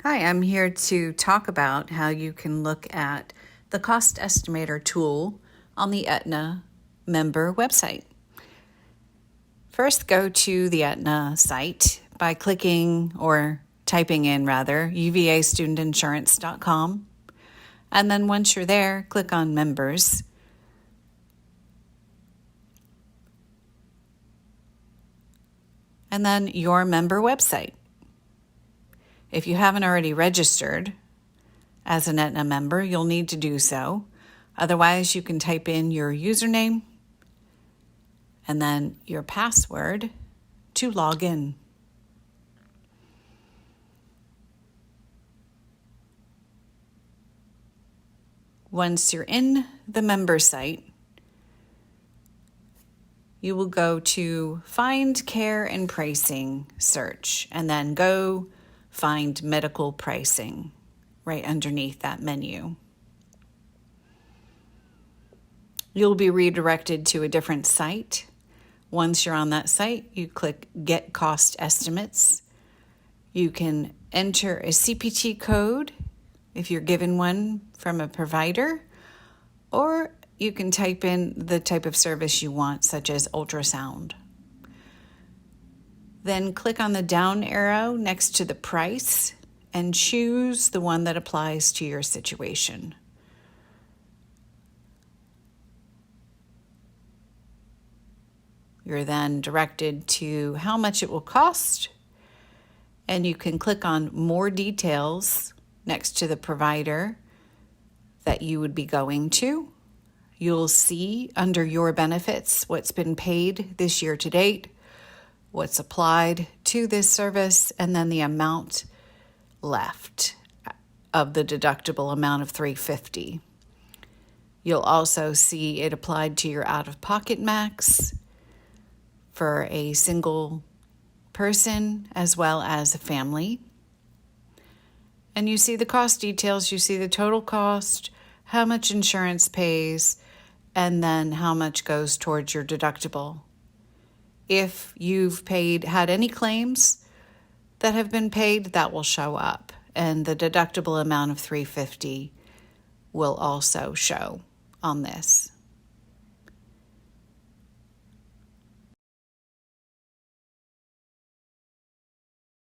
Hi, I'm here to talk about how you can look at the Cost Estimator Tool on the Aetna member website. First, go to the Aetna site by clicking or typing in uvastudentinsurance.com. And then once you're there, click on Members. And then your member website. If you haven't already registered as an Aetna member, you'll need to do so. Otherwise, you can type in your username and then your password to log in. Once you're in the member site, you will go to Find Care and Pricing search, and then go find medical pricing right underneath that menu. You'll be redirected to a different site. Once you're on that site, you click Get Cost Estimates. You can enter a CPT code if you're given one from a provider, or you can type in the type of service you want, such as ultrasound. Then click on the down arrow next to the price and choose the one that applies to your situation. You're then directed to how much it will cost, and you can click on More Details next to the provider that you would be going to. You'll see under Your Benefits what's been paid this year to date, what's applied to this service, and then the amount left of the deductible amount of $350. You'll also see it applied to your out-of-pocket max for a single person as well as a family. And you see the cost details, you see the total cost, how much insurance pays, and then how much goes towards your deductible. If you've had any claims that have been paid, that will show up, and the deductible amount of $350 will also show on this.